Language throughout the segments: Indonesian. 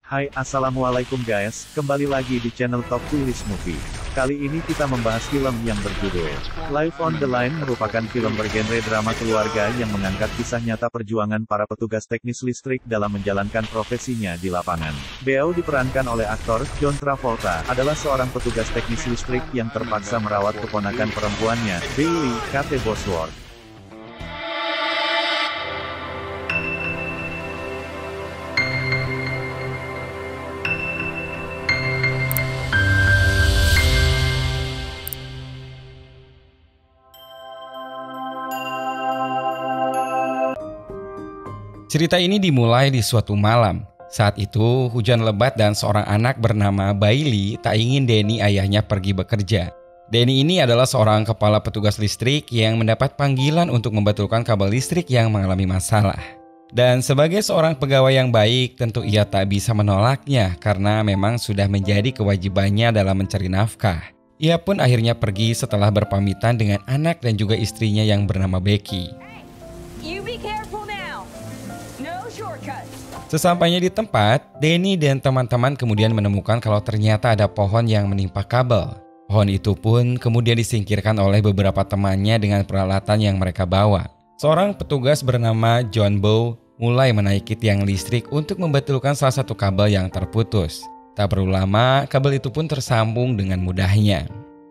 Hai assalamualaikum guys, kembali lagi di channel Top Tulis Movie. Kali ini kita membahas film yang berjudul Life on the Line, merupakan film bergenre drama keluarga yang mengangkat kisah nyata perjuangan para petugas teknis listrik dalam menjalankan profesinya di lapangan. Beliau diperankan oleh aktor John Travolta, adalah seorang petugas teknis listrik yang terpaksa merawat keponakan perempuannya, Bailey, Kate Bosworth. Cerita ini dimulai di suatu malam. Saat itu, hujan lebat dan seorang anak bernama Bailey tak ingin Danny ayahnya pergi bekerja. Danny ini adalah seorang kepala petugas listrik yang mendapat panggilan untuk membetulkan kabel listrik yang mengalami masalah. Dan sebagai seorang pegawai yang baik, tentu ia tak bisa menolaknya karena memang sudah menjadi kewajibannya dalam mencari nafkah. Ia pun akhirnya pergi setelah berpamitan dengan anak dan juga istrinya yang bernama Becky. Sesampainya di tempat, Danny dan teman-teman kemudian menemukan kalau ternyata ada pohon yang menimpa kabel. Pohon itu pun kemudian disingkirkan oleh beberapa temannya dengan peralatan yang mereka bawa. Seorang petugas bernama John Bow mulai menaiki tiang listrik untuk membetulkan salah satu kabel yang terputus. Tak perlu lama, kabel itu pun tersambung dengan mudahnya.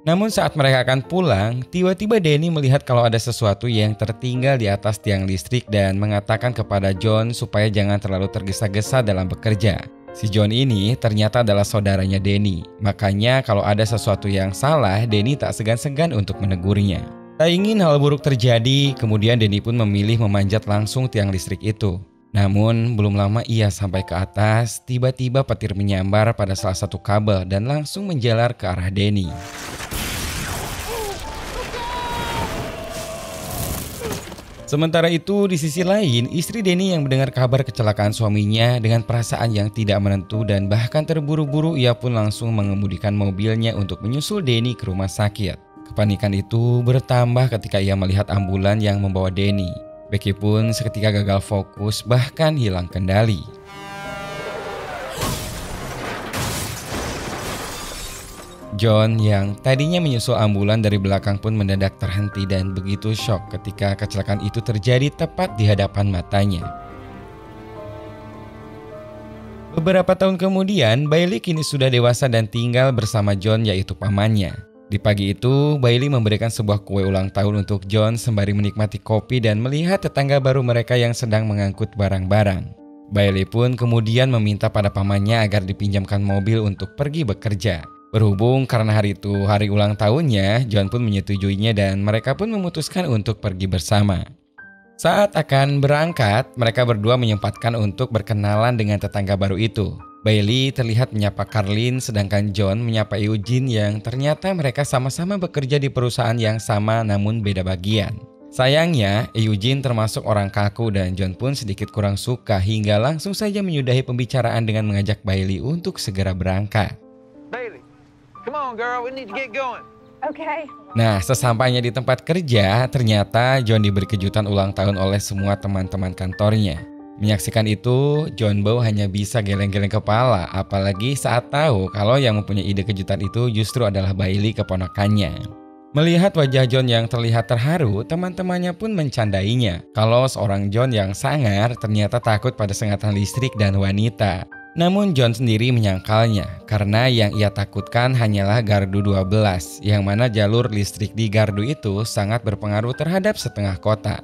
Namun saat mereka akan pulang, tiba-tiba Danny melihat kalau ada sesuatu yang tertinggal di atas tiang listrik dan mengatakan kepada John supaya jangan terlalu tergesa-gesa dalam bekerja. Si John ini ternyata adalah saudaranya Danny, makanya kalau ada sesuatu yang salah, Danny tak segan-segan untuk menegurnya. Tak ingin hal buruk terjadi, kemudian Danny pun memilih memanjat langsung tiang listrik itu. Namun belum lama ia sampai ke atas, tiba-tiba petir menyambar pada salah satu kabel dan langsung menjalar ke arah Danny. Sementara itu, di sisi lain, istri Danny yang mendengar kabar kecelakaan suaminya dengan perasaan yang tidak menentu dan bahkan terburu-buru, ia pun langsung mengemudikan mobilnya untuk menyusul Danny ke rumah sakit. Kepanikan itu bertambah ketika ia melihat ambulan yang membawa Danny. Becky pun seketika gagal fokus, bahkan hilang kendali. John yang tadinya menyusul ambulan dari belakang pun mendadak terhenti dan begitu shock ketika kecelakaan itu terjadi tepat di hadapan matanya. Beberapa tahun kemudian, Bailey kini sudah dewasa dan tinggal bersama John, yaitu pamannya. Di pagi itu, Bailey memberikan sebuah kue ulang tahun untuk John sembari menikmati kopi dan melihat tetangga baru mereka yang sedang mengangkut barang-barang. Bailey pun kemudian meminta pada pamannya agar dipinjamkan mobil untuk pergi bekerja. Berhubung karena hari itu hari ulang tahunnya, John pun menyetujuinya dan mereka pun memutuskan untuk pergi bersama. Saat akan berangkat, mereka berdua menyempatkan untuk berkenalan dengan tetangga baru itu. Bailey terlihat menyapa Carlin, sedangkan John menyapa Eugene yang ternyata mereka sama-sama bekerja di perusahaan yang sama namun beda bagian. Sayangnya, Eugene termasuk orang kaku dan John pun sedikit kurang suka hingga langsung saja menyudahi pembicaraan dengan mengajak Bailey untuk segera berangkat. Come on, girl. We need to get going. Okay. Nah, sesampainya di tempat kerja, ternyata John diberi kejutan ulang tahun oleh semua teman-teman kantornya. Menyaksikan itu, John Bow hanya bisa geleng-geleng kepala, apalagi saat tahu kalau yang mempunyai ide kejutan itu justru adalah Bailey, keponakannya. Melihat wajah John yang terlihat terharu, teman-temannya pun mencandainya kalau seorang John yang sangar ternyata takut pada sengatan listrik dan wanita. Namun John sendiri menyangkalnya karena yang ia takutkan hanyalah gardu 12, yang mana jalur listrik di gardu itu sangat berpengaruh terhadap setengah kota.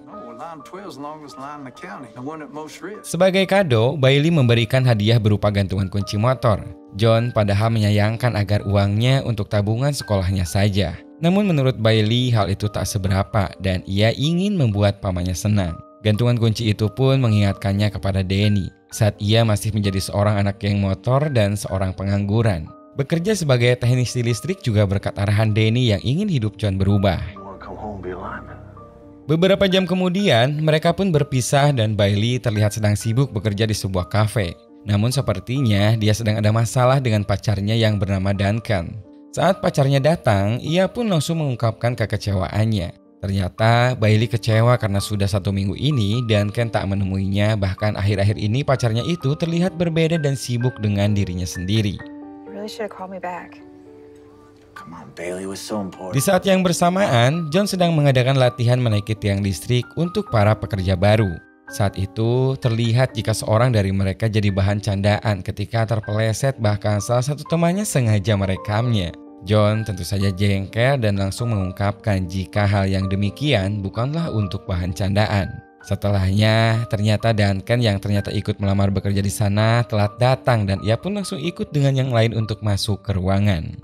Sebagai kado, Bailey memberikan hadiah berupa gantungan kunci motor. John padahal menyayangkan agar uangnya untuk tabungan sekolahnya saja. Namun menurut Bailey hal itu tak seberapa dan ia ingin membuat pamannya senang. Gantungan kunci itu pun mengingatkannya kepada Danny saat ia masih menjadi seorang anak geng motor dan seorang pengangguran. Bekerja sebagai teknisi listrik juga berkat arahan Danny yang ingin hidup John berubah. Beberapa jam kemudian, mereka pun berpisah dan Bailey terlihat sedang sibuk bekerja di sebuah kafe. Namun sepertinya dia sedang ada masalah dengan pacarnya yang bernama Duncan. Saat pacarnya datang, ia pun langsung mengungkapkan kekecewaannya. Ternyata Bailey kecewa karena sudah 1 minggu ini Duncan tak menemuinya, bahkan akhir-akhir ini pacarnya itu terlihat berbeda dan sibuk dengan dirinya sendiri. Di saat yang bersamaan, John sedang mengadakan latihan menaiki tiang listrik untuk para pekerja baru. Saat itu terlihat jika seorang dari mereka jadi bahan candaan ketika terpeleset, bahkan salah satu temannya sengaja merekamnya. John tentu saja jengkel dan langsung mengungkapkan jika hal yang demikian bukanlah untuk bahan candaan. Setelahnya, ternyata Duncan yang ternyata ikut melamar bekerja di sana telat datang dan ia pun langsung ikut dengan yang lain untuk masuk ke ruangan.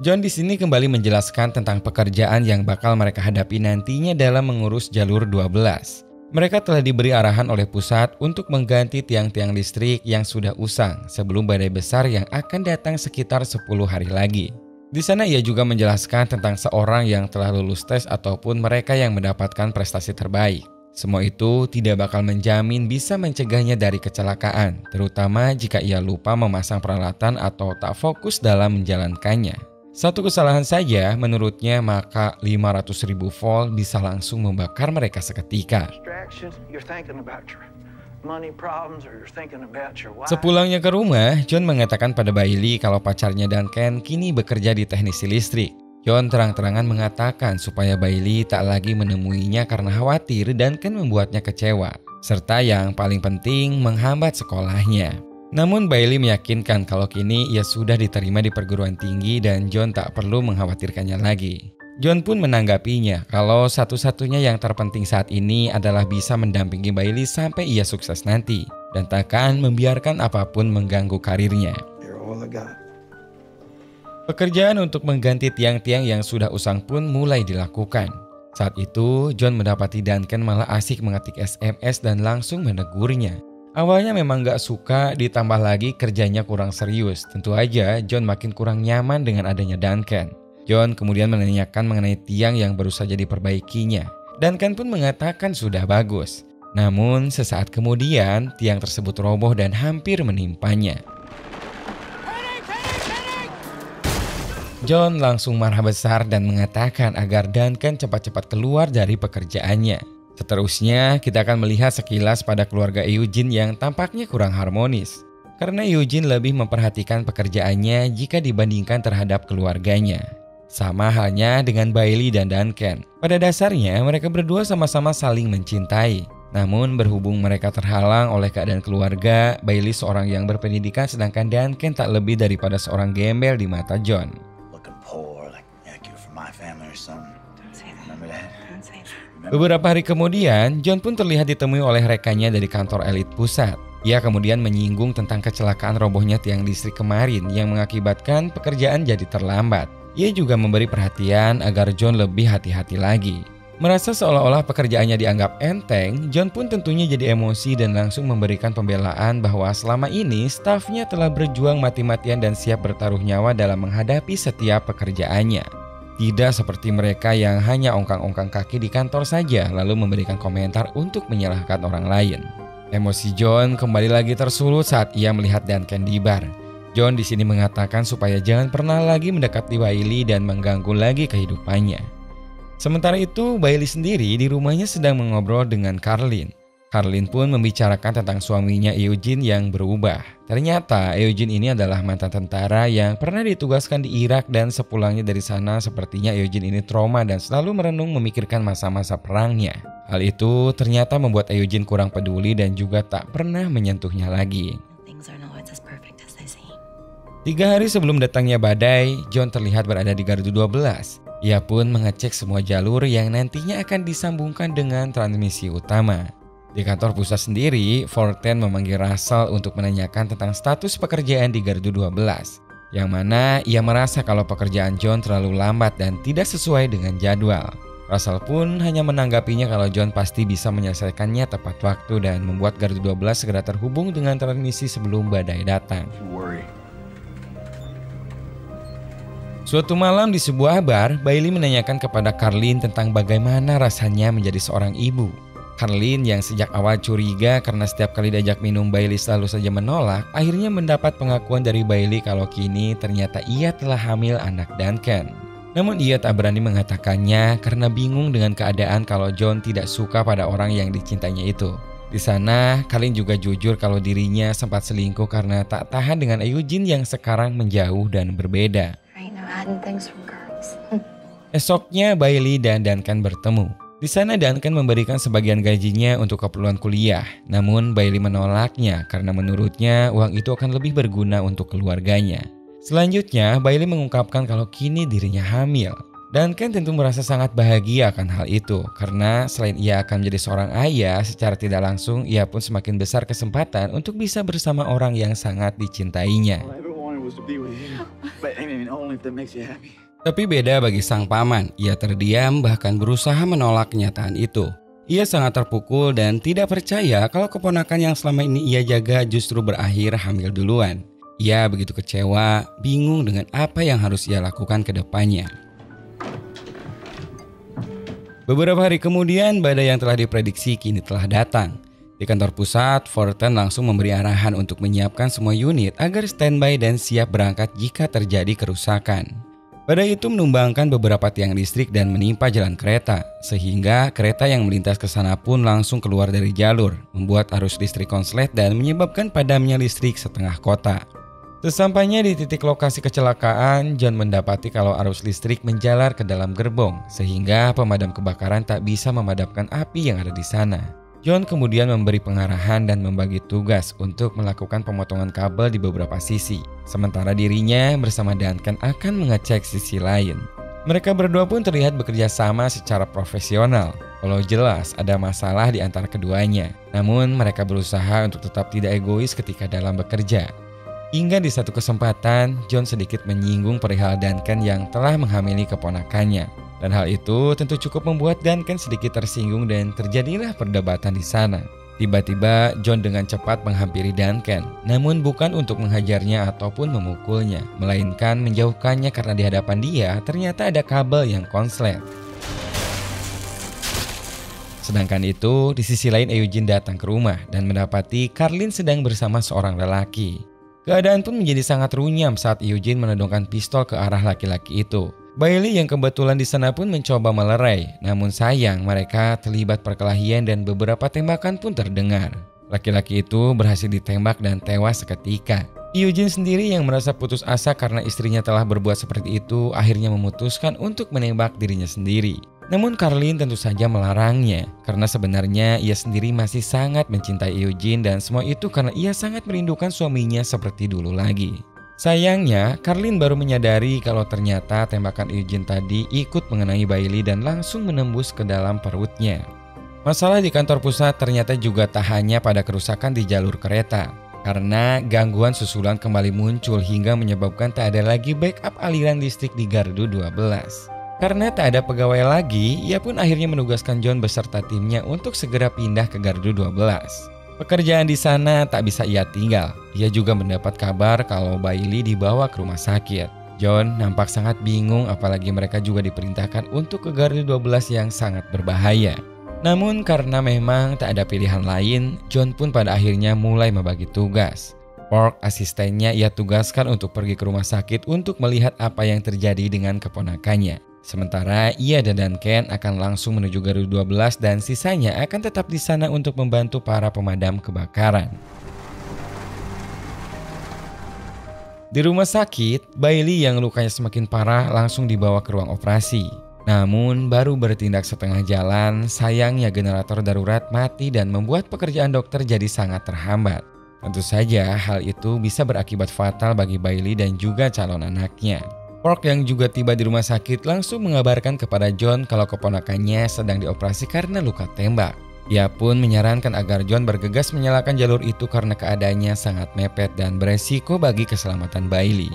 John di sini kembali menjelaskan tentang pekerjaan yang bakal mereka hadapi nantinya dalam mengurus jalur 12. Mereka telah diberi arahan oleh pusat untuk mengganti tiang-tiang listrik yang sudah usang sebelum badai besar yang akan datang sekitar 10 hari lagi. Di sana ia juga menjelaskan tentang seorang yang telah lulus tes ataupun mereka yang mendapatkan prestasi terbaik. Semua itu tidak bakal menjamin bisa mencegahnya dari kecelakaan, terutama jika ia lupa memasang peralatan atau tak fokus dalam menjalankannya. Satu kesalahan saja menurutnya maka 500.000 volt bisa langsung membakar mereka seketika. Sepulangnya ke rumah, John mengatakan pada Bailey kalau pacarnya Duncan kini bekerja di teknisi listrik. John terang-terangan mengatakan supaya Bailey tak lagi menemuinya karena khawatir Duncan membuatnya kecewa, serta yang paling penting menghambat sekolahnya. Namun Bailey meyakinkan kalau kini ia sudah diterima di perguruan tinggi dan John tak perlu mengkhawatirkannya lagi. John pun menanggapinya kalau satu-satunya yang terpenting saat ini adalah bisa mendampingi Bailey sampai ia sukses nanti dan takkan membiarkan apapun mengganggu karirnya. Pekerjaan untuk mengganti tiang-tiang yang sudah usang pun mulai dilakukan. Saat itu John mendapati Duncan malah asik mengetik SMS dan langsung menegurnya. Awalnya memang gak suka, ditambah lagi kerjanya kurang serius. Tentu aja John makin kurang nyaman dengan adanya Duncan. John kemudian menanyakan mengenai tiang yang baru saja diperbaikinya. Duncan pun mengatakan sudah bagus. Namun sesaat kemudian tiang tersebut roboh dan hampir menimpanya. John langsung marah besar dan mengatakan agar Duncan cepat-cepat keluar dari pekerjaannya. Seterusnya kita akan melihat sekilas pada keluarga Eugene yang tampaknya kurang harmonis. Karena Eugene lebih memperhatikan pekerjaannya jika dibandingkan terhadap keluarganya. Sama halnya dengan Bailey dan Duncan. Pada dasarnya mereka berdua sama-sama saling mencintai. Namun berhubung mereka terhalang oleh keadaan keluarga, Bailey seorang yang berpendidikan sedangkan Duncan tak lebih daripada seorang gembel di mata John. Beberapa hari kemudian, John pun terlihat ditemui oleh rekannya dari kantor elit pusat. Ia kemudian menyinggung tentang kecelakaan robohnya tiang listrik kemarin yang mengakibatkan pekerjaan jadi terlambat. Ia juga memberi perhatian agar John lebih hati-hati lagi. Merasa seolah-olah pekerjaannya dianggap enteng, John pun tentunya jadi emosi dan langsung memberikan pembelaan bahwa selama ini stafnya telah berjuang mati-matian dan siap bertaruh nyawa dalam menghadapi setiap pekerjaannya. Tidak seperti mereka yang hanya ongkang-ongkang kaki di kantor saja lalu memberikan komentar untuk menyalahkan orang lain. Emosi John kembali lagi tersulut saat ia melihat Duncan di bar. John di sini mengatakan supaya jangan pernah lagi mendekati Bailey dan mengganggu lagi kehidupannya. Sementara itu, Bailey sendiri di rumahnya sedang mengobrol dengan Carlin. Carlin pun membicarakan tentang suaminya Eugene yang berubah. Ternyata Eugene ini adalah mantan tentara yang pernah ditugaskan di Irak dan sepulangnya dari sana sepertinya Eugene ini trauma dan selalu merenung memikirkan masa-masa perangnya. Hal itu ternyata membuat Eugene kurang peduli dan juga tak pernah menyentuhnya lagi. 3 hari sebelum datangnya badai, John terlihat berada di gardu 12. Ia pun mengecek semua jalur yang nantinya akan disambungkan dengan transmisi utama. Di kantor pusat sendiri, Forten memanggil Russell untuk menanyakan tentang status pekerjaan di gardu 12. Yang mana ia merasa kalau pekerjaan John terlalu lambat dan tidak sesuai dengan jadwal. Russell pun hanya menanggapinya kalau John pasti bisa menyelesaikannya tepat waktu dan membuat gardu 12 segera terhubung dengan transmisi sebelum badai datang. Suatu malam di sebuah bar, Bailey menanyakan kepada Carlin tentang bagaimana rasanya menjadi seorang ibu. Carlin yang sejak awal curiga karena setiap kali diajak minum Bailey selalu saja menolak, akhirnya mendapat pengakuan dari Bailey kalau kini ternyata ia telah hamil anak Duncan. Namun ia tak berani mengatakannya karena bingung dengan keadaan kalau John tidak suka pada orang yang dicintainya itu. Di sana, Carlin juga jujur kalau dirinya sempat selingkuh karena tak tahan dengan Eugene yang sekarang menjauh dan berbeda. Esoknya Bailey dan Duncan bertemu. Di sana Duncan memberikan sebagian gajinya untuk keperluan kuliah. Namun Bailey menolaknya karena menurutnya uang itu akan lebih berguna untuk keluarganya. Selanjutnya, Bailey mengungkapkan kalau kini dirinya hamil. Duncan tentu merasa sangat bahagia akan hal itu, karena selain ia akan menjadi seorang ayah, secara tidak langsung ia pun semakin besar kesempatan untuk bisa bersama orang yang sangat dicintainya. Tapi beda bagi sang paman, ia terdiam bahkan berusaha menolak kenyataan itu. Ia sangat terpukul dan tidak percaya kalau keponakan yang selama ini ia jaga justru berakhir hamil duluan. Ia begitu kecewa, bingung dengan apa yang harus ia lakukan ke depannya. Beberapa hari kemudian, badai yang telah diprediksi kini telah datang. Di kantor pusat, Forten langsung memberi arahan untuk menyiapkan semua unit agar standby dan siap berangkat jika terjadi kerusakan. Badai itu menumbangkan beberapa tiang listrik dan menimpa jalan kereta, sehingga kereta yang melintas ke sana pun langsung keluar dari jalur, membuat arus listrik konslet dan menyebabkan padamnya listrik setengah kota. Sesampainya di titik lokasi kecelakaan, John mendapati kalau arus listrik menjalar ke dalam gerbong, sehingga pemadam kebakaran tak bisa memadamkan api yang ada di sana. John kemudian memberi pengarahan dan membagi tugas untuk melakukan pemotongan kabel di beberapa sisi, sementara dirinya bersama Duncan akan mengecek sisi lain. Mereka berdua pun terlihat bekerja sama secara profesional, walau jelas ada masalah di antara keduanya. Namun mereka berusaha untuk tetap tidak egois ketika dalam bekerja. Hingga di satu kesempatan, John sedikit menyinggung perihal Duncan yang telah menghamili keponakannya. Dan hal itu tentu cukup membuat Duncan sedikit tersinggung dan terjadilah perdebatan di sana. Tiba-tiba, John dengan cepat menghampiri Duncan, namun bukan untuk menghajarnya ataupun memukulnya, melainkan menjauhkannya karena di hadapan dia ternyata ada kabel yang konslet. Sedangkan itu, di sisi lain Eugene datang ke rumah dan mendapati Carlin sedang bersama seorang lelaki. Keadaan pun menjadi sangat runyam saat Eugene menodongkan pistol ke arah laki-laki itu. Bailey yang kebetulan di sana pun mencoba melerai, namun sayang mereka terlibat perkelahian dan beberapa tembakan pun terdengar. Laki-laki itu berhasil ditembak dan tewas seketika. Eugene sendiri yang merasa putus asa karena istrinya telah berbuat seperti itu akhirnya memutuskan untuk menembak dirinya sendiri. Namun Carlin tentu saja melarangnya karena sebenarnya ia sendiri masih sangat mencintai Eugene dan semua itu karena ia sangat merindukan suaminya seperti dulu lagi. Sayangnya, Carlin baru menyadari kalau ternyata tembakan Eugene tadi ikut mengenai Bailey dan langsung menembus ke dalam perutnya. Masalah di kantor pusat ternyata juga tak hanya pada kerusakan di jalur kereta, karena gangguan susulan kembali muncul hingga menyebabkan tak ada lagi backup aliran listrik di gardu 12. Karena tak ada pegawai lagi, ia pun akhirnya menugaskan John beserta timnya untuk segera pindah ke gardu 12. Pekerjaan di sana tak bisa ia tinggal. Ia juga mendapat kabar kalau Bailey dibawa ke rumah sakit. John nampak sangat bingung apalagi mereka juga diperintahkan untuk ke gardu 12 yang sangat berbahaya. Namun karena memang tak ada pilihan lain, John pun pada akhirnya mulai membagi tugas. Park, asistennya, ia tugaskan untuk pergi ke rumah sakit untuk melihat apa yang terjadi dengan keponakannya. Sementara ia dan Duncan akan langsung menuju gardu 12 dan sisanya akan tetap di sana untuk membantu para pemadam kebakaran. Di rumah sakit, Bailey yang lukanya semakin parah langsung dibawa ke ruang operasi. Namun baru bertindak setengah jalan, sayangnya generator darurat mati dan membuat pekerjaan dokter jadi sangat terhambat. Tentu saja hal itu bisa berakibat fatal bagi Bailey dan juga calon anaknya. Park yang juga tiba di rumah sakit langsung mengabarkan kepada John kalau keponakannya sedang dioperasi karena luka tembak. Ia pun menyarankan agar John bergegas menyalakan jalur itu karena keadaannya sangat mepet dan beresiko bagi keselamatan Bailey.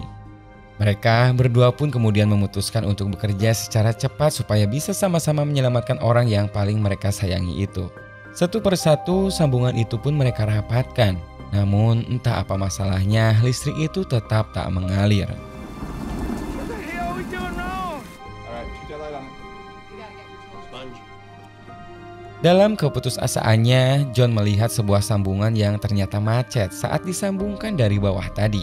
Mereka berdua pun kemudian memutuskan untuk bekerja secara cepat supaya bisa sama-sama menyelamatkan orang yang paling mereka sayangi itu. Satu persatu sambungan itu pun mereka rapatkan. Namun entah apa masalahnya, listrik itu tetap tak mengalir. Dalam keputusasaannya, John melihat sebuah sambungan yang ternyata macet saat disambungkan dari bawah tadi.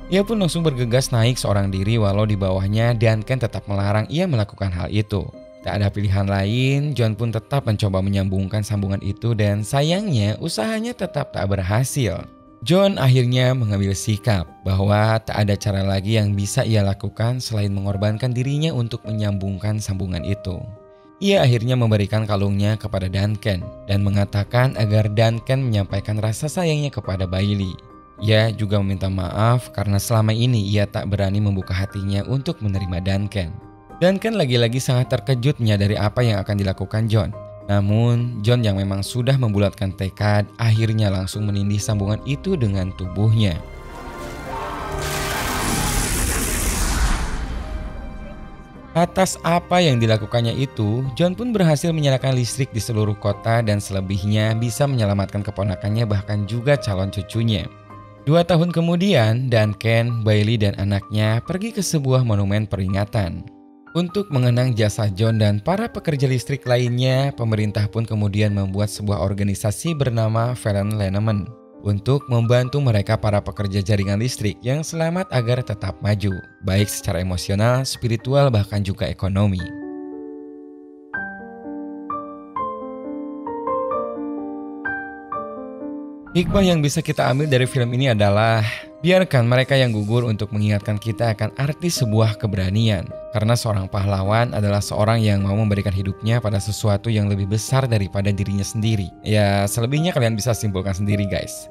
Ia pun langsung bergegas naik seorang diri walau di bawahnya Duncan tetap melarang ia melakukan hal itu. Tak ada pilihan lain, John pun tetap mencoba menyambungkan sambungan itu dan sayangnya usahanya tetap tak berhasil. John akhirnya mengambil sikap bahwa tak ada cara lagi yang bisa ia lakukan selain mengorbankan dirinya untuk menyambungkan sambungan itu. Ia akhirnya memberikan kalungnya kepada Duncan dan mengatakan agar Duncan menyampaikan rasa sayangnya kepada Bailey. Ia juga meminta maaf karena selama ini ia tak berani membuka hatinya untuk menerima Duncan. Duncan lagi-lagi sangat terkejut menyadari apa yang akan dilakukan John. Namun, John yang memang sudah membulatkan tekad akhirnya langsung menindih sambungan itu dengan tubuhnya. Atas apa yang dilakukannya itu, John pun berhasil menyalakan listrik di seluruh kota dan selebihnya bisa menyelamatkan keponakannya bahkan juga calon cucunya. 2 tahun kemudian, Duncan, Bailey, dan anaknya pergi ke sebuah monumen peringatan. Untuk mengenang jasa John dan para pekerja listrik lainnya, pemerintah pun kemudian membuat sebuah organisasi bernama Valen Lineman untuk membantu mereka para pekerja jaringan listrik yang selamat agar tetap maju, baik secara emosional, spiritual, bahkan juga ekonomi. Hikmah yang bisa kita ambil dari film ini adalah biarkan mereka yang gugur untuk mengingatkan kita akan arti sebuah keberanian. Karena seorang pahlawan adalah seorang yang mau memberikan hidupnya pada sesuatu yang lebih besar daripada dirinya sendiri. Ya, selebihnya kalian bisa simpulkan sendiri guys.